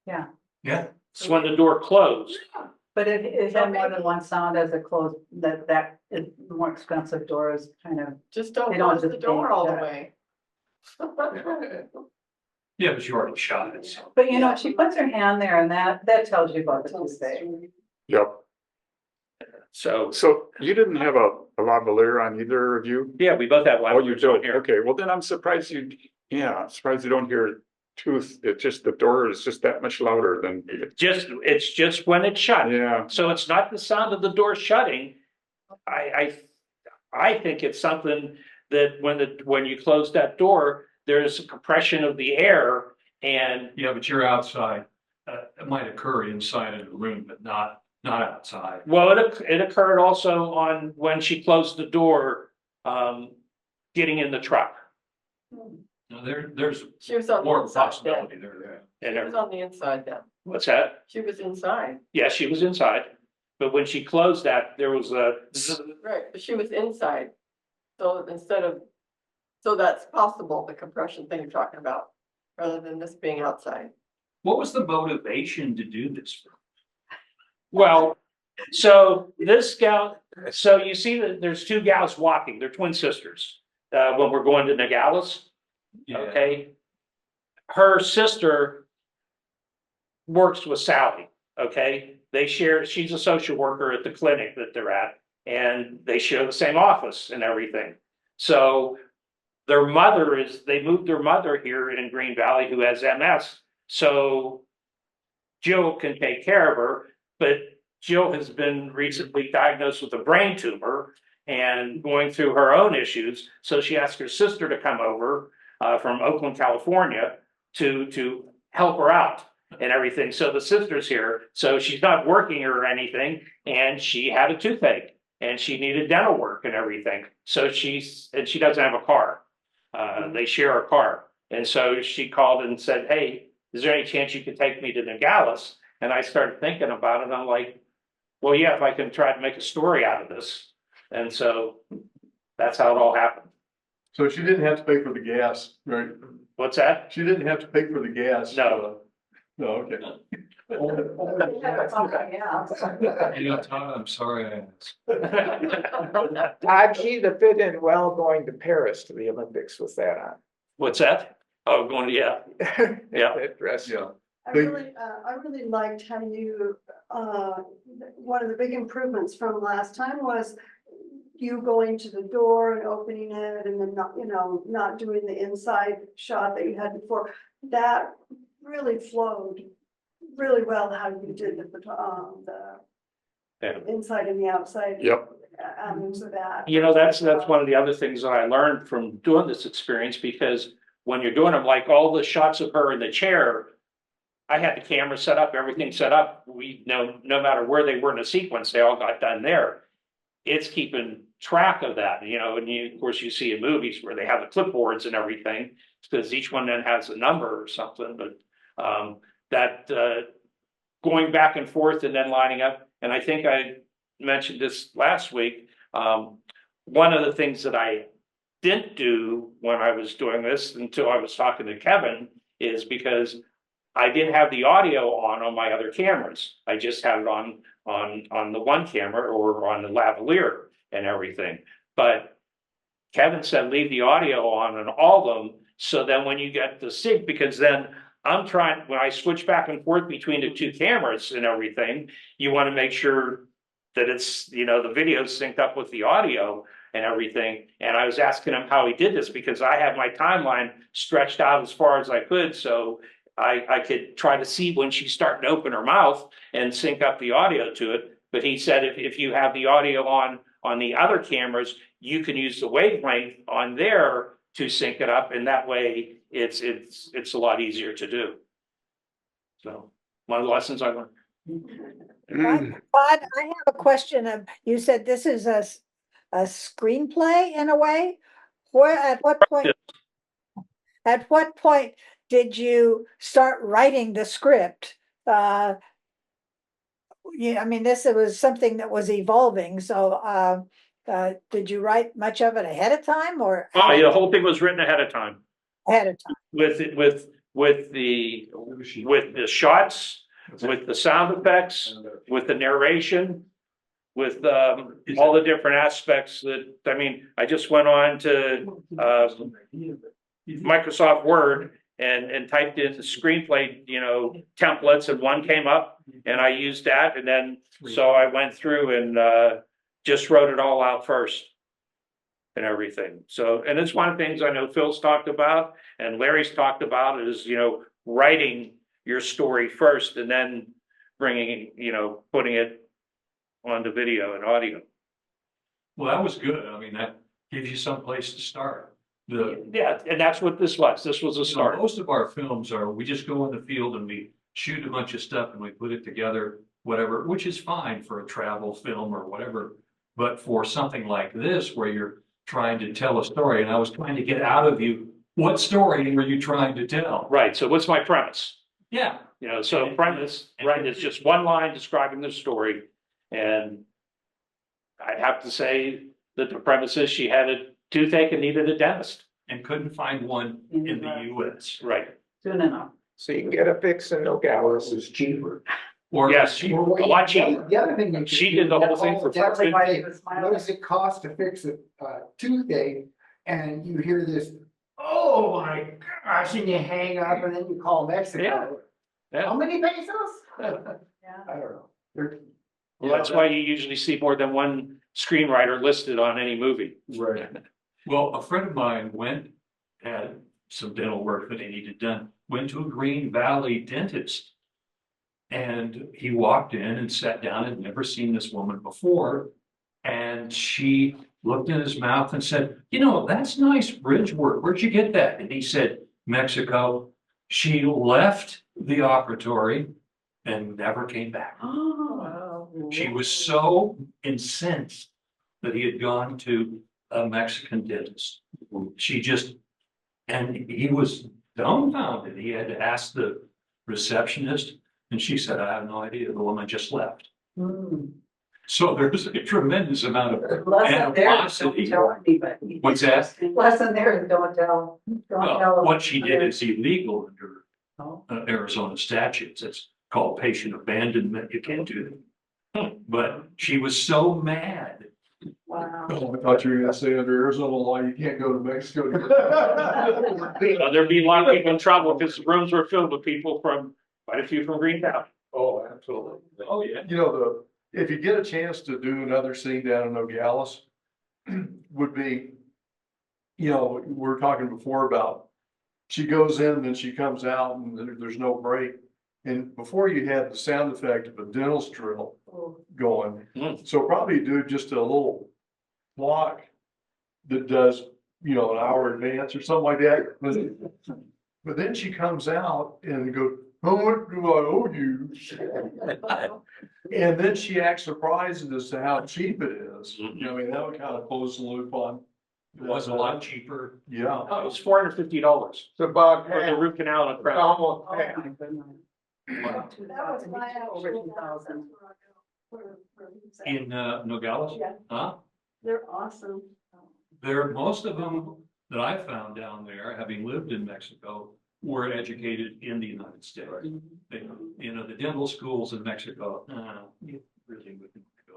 Yeah, Yeah. it's when the door closed. but it had more than one sound as a close, that is more expensive doors kind of. Just don't They don't close the just door paint all the that. way. Yeah, but you already shot it. So. But she puts her hand there and that tells you about the toothache. Yep. So So you didn't have a lavalier on either of you? yeah, we both have Oh, you lavaliers do? on here. Okay, well then I'm surprised surprised you don't hear tooth. It's just the door is just that much louder than. It's just when it's shut. Yeah. So it's not the sound of the door shutting. I think it's something that when you close that door, there's a compression of the air and. Yeah, but you're outside. It might occur inside of the room, but not outside. Well, it occurred also on when she closed the door, getting in the truck. No, there's She was on the more inside possibility then. there. And She was on the inside then. what's that? She was inside. Yeah, she was inside, but when she closed that, there was a zzz. Right, but she was inside. So so that's possible, the compression thing you're talking about, rather than this being outside. What was the motivation to do this? Well, so this gal, so you see that there's two gals walking, they're twin sisters, when we're going to Nogales, Yeah. okay? Her sister works with Sally, okay? She's a social worker at the clinic that they're at, and they share the same office and everything. So they moved their mother here in Green Valley who has MS, so Jill can take care of her, but Jill has been recently diagnosed with a brain tumor and going through her own issues. So she asked her sister to come over from Oakland, California to help her out and everything. So the sister's here. So she's not working or anything. And she had a toothache and she needed dental work and everything. So she doesn't have a car. They share a car. And so she called and said, hey, is there any chance you could take me to Nogales? And I started thinking about it. I'm like, well, yeah, if I can try to make a story out of this. And so that's how it all happened. So she didn't have to pay for the gas, right? What's that? She didn't have to pay for the gas. No. No, okay. You know, Todd, I'm sorry I asked. Todd, she'd have fit in well going to Paris to the Olympics with that on. What's that? Oh, going, yeah. Yeah. That dress. Yeah. I really liked how you, one of the big improvements from last time was you going to the door and opening it and then not doing the inside shot that you had before. That really flowed really well how you did the inside and the outside. Yep. Of that. That's one of the other things that I learned from doing this experience, because when you're doing them, like all the shots of her in the chair, I had the camera set up, everything set up. We know no matter where they were in the sequence, they all got done there. It's keeping track of that, and of course you see in movies where they have the clipboards and everything, because each one then has a number or something, but going back and forth and then lining up. And I think I mentioned this last week. One of the things that I didn't do when I was doing this until I was talking to Kevin is because I didn't have the audio on my other cameras. I just had it on the one camera or on the lavalier and everything. But Kevin said, leave the audio on all of them. So then when you get the SIG, because then when I switch back and forth between the two cameras and everything, you want to make sure that it's, the video's synced up with the audio and everything. And I was asking him how he did this, because I had my timeline stretched out as far as I could. So I could try to see when she's starting to open her mouth and sync up the audio to it. But he said, if you have the audio on the other cameras, you can use the wavelength on there to sync it up. And that way it's a lot easier to do. So one of the lessons I learned. Todd, I have a question. You said this is a screenplay in a way. At what point did you start writing the script? This was something that was evolving. So did you write much of it ahead of time, or? Oh, yeah, the whole thing was written ahead of time. Ahead of time. With the shots, with the sound effects, with the narration, with all the different aspects I just went on to Microsoft Word and typed in the screenplay, templates, and one came up and I used that. And then, so I went through and just wrote it all out first and everything. So, and it's one of the things I know Phil's talked about and Larry's talked about is, writing your story first and then bringing, putting it onto video and audio. Well, that was good. I mean, that gives you some place to start. Yeah, and that's what this was. This was a start. Most of our films we just go in the field and we shoot a bunch of stuff and we put it together, whatever, which is fine for a travel film or whatever. But for something like this, where you're trying to tell a story, and I was trying to get out of you, what story were you trying to tell? Right. So what's my premise? Yeah. Premise, right, it's just one line describing the story. And I'd have to say that the premise is she had a toothache and needed a dentist. And couldn't find one in the US. Right. Soon enough. So you can get a fix in Nogales. Is cheaper. Or yes, a lot cheaper. The other thing. She did the whole thing for free. What does it cost to fix a toothache? And you hear this, oh my gosh, and you hang up and then you call Mexico. Yeah. How many pesos? Yeah. I don't know. Well, that's why you usually see more than one screenwriter listed on any movie. Right. Well, a friend of mine had some dental work that he needed done, went to a Green Valley dentist. And he walked in and sat down, had never seen this woman before. And she looked in his mouth and said, that's nice bridge work. Where'd you get that? And he said, Mexico. She left the operatory and never came back. Oh, wow. She was so incensed that he had gone to a Mexican dentist. And he was dumbfounded. He had to ask the receptionist, and she said, I have no idea. The woman just left. So there's a tremendous amount of animosity. What's that? Lesson there is don't tell. Well, what she did is illegal under Arizona statutes. It's called patient abandonment. You can't do that. But she was so mad. Wow. Oh, I thought you were gonna say under Arizona law, you can't go to Mexico. There'd be a lot of people in trouble because the rooms were filled with people from, quite a few from Green County. Oh, absolutely. Oh, yeah. You know, if you get a chance to do another scene down in Nogales, would be, you know, we were talking before about, she goes in, then she comes out and there's no break. And before you had the sound effect of a dentist drill going, so probably do just a little block that does, you know, an hour advance or something like that. But then she comes out and goes, how much do I owe you? And then she acts surprised as to how cheap it is. You know, I mean, that would kind of close the loop on. It was a lot cheaper. Yeah. Oh, it was $450 It's about for the root canal and it's crown. almost Oh, half. my goodness. That was my Over actual. 2,000. In Nogales? Yeah. Huh? They're awesome. Most of them that I found down there, having lived in Mexico, were educated in the United States. They, you know, the dental schools in Mexico, you really wouldn't go.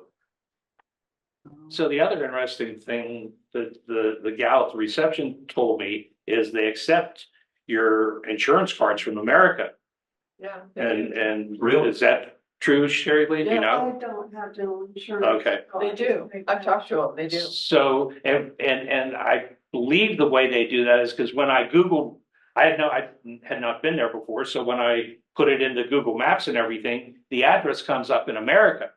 So the other interesting thing that the gal at the reception told me is they accept your insurance cards from America. Yeah. And Really? is that true, Sherry Lee? Do you know? I don't have dental insurance. Okay. They do. I've talked to them. They do. So, and I believe the way they do that is because when I Googled, I had not been there before. So when I put it into Google Maps and everything, the address comes up in America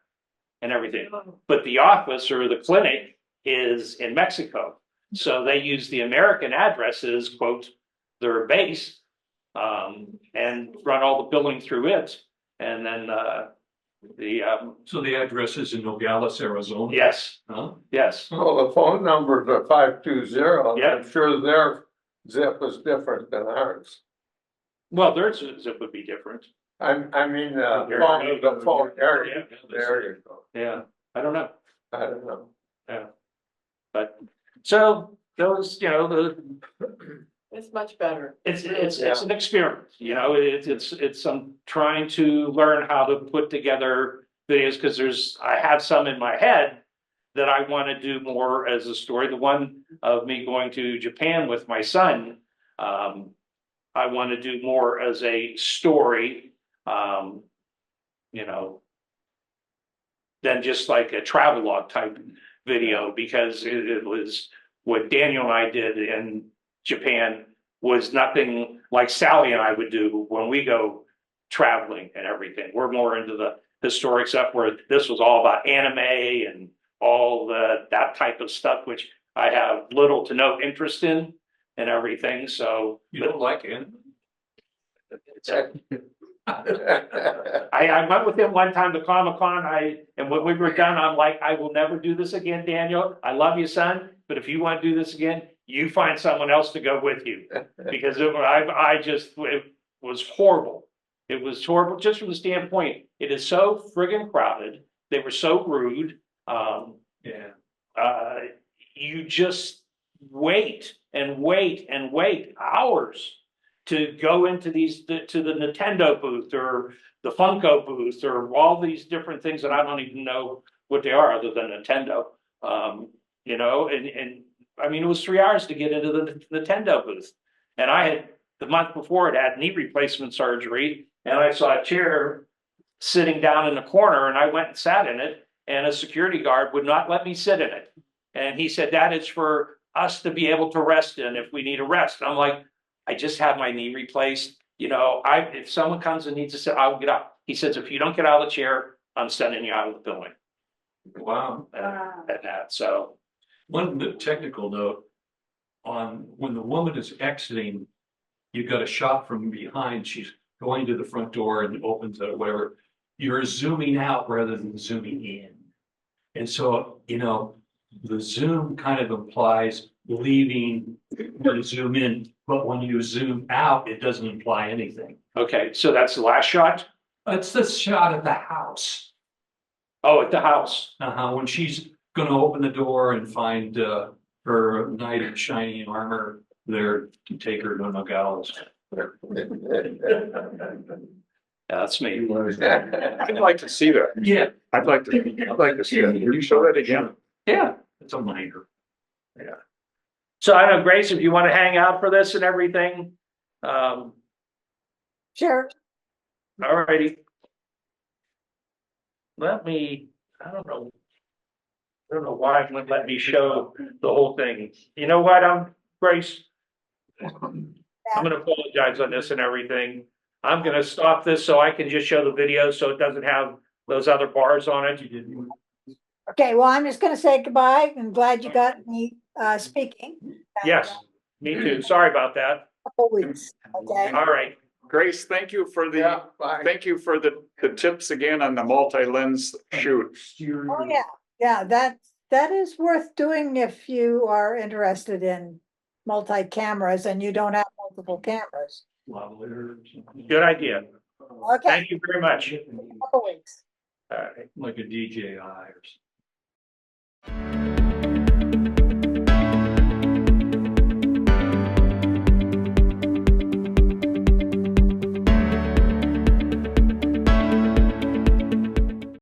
and everything. But the office or the clinic is in Mexico. So they use the American addresses, quote, their base, and run all the billing through it. And then, So the address is in Nogales, Arizona? yes, Huh? yes. Well, the phone numbers are 520. Yeah. I'm sure their zip is different than ours. Well, their zip would be different. I mean, Area. the phone area. Yeah. There you go. Yeah, I don't know. I don't know. Yeah. But, so those, you know, It's much better. it's an experiment, you know, it's some trying to learn how to put together videos, because I have some in my head that I want to do more as a story. The one of me going to Japan with my son, I want to do more as a story, you know, than just like a travelogue type video, because it was what Daniel and I did in Japan was nothing like Sally and I would do when we go traveling and everything. We're more into the historic stuff, where this was all about anime and all that type of stuff, which I have little to no interest in and everything. So You don't like anime? I went with him one time to Comic-Con. And when we were done, I'm like, I will never do this again, Daniel. I love you, son, but if you want to do this again, you find someone else to go with you, because it was horrible. It was horrible just from the standpoint, it is so friggin' crowded. They were so rude. You just wait and wait and wait hours to go into to the Nintendo booth or the Funko booth or all these different things that I don't even know what they are other than Nintendo. You know, and I mean, it was 3 hours to get into the Nintendo booth. And I had, the month before, had knee replacement surgery, and I saw a chair sitting down in the corner, and I went and sat in it, and a security guard would not let me sit in it. And he said, that is for us to be able to rest in if we need a rest. And I'm like, I just had my knee replaced. You know, if someone comes and needs to sit, I'll get up. He says, if you don't get out of the chair, I'm sending you out of the building. Wow. At that, so. One technical note on when the woman is exiting, you've got a shot from behind. She's going to the front door and opens it or whatever. You're zooming out rather than zooming in. And so, you know, the zoom kind of implies leaving the zoom in, but when you zoom out, it doesn't imply anything. Okay, so that's the last shot? It's the shot of the house. Oh, at the house. When she's gonna open the door and find, her knight in shining armor there to take her to Nogales. That's me. I'd like to see that. Yeah. I'd like to see that. Can you show that again? Yeah. It's a minor. So I don't know, Grace, if you want to hang out for this and everything. Sure. All righty. I don't know why it wouldn't let me show the whole thing. You know what, Grace? I'm gonna apologize on this and everything. I'm gonna stop this so I can just show the video so it doesn't have those other bars on it. Okay, well, I'm just gonna say goodbye. I'm glad you got me speaking. Yes, me too. Sorry about that. Couple weeks, okay? All right. Grace, thank you for the, thank you for the tips again on the multi-lens shoot. Oh, yeah, yeah, that is worth doing if you are interested in multi-cameras and you don't have multiple cameras. Good idea. Okay, Thank you very much. couple weeks. All right. Like a DJI or something.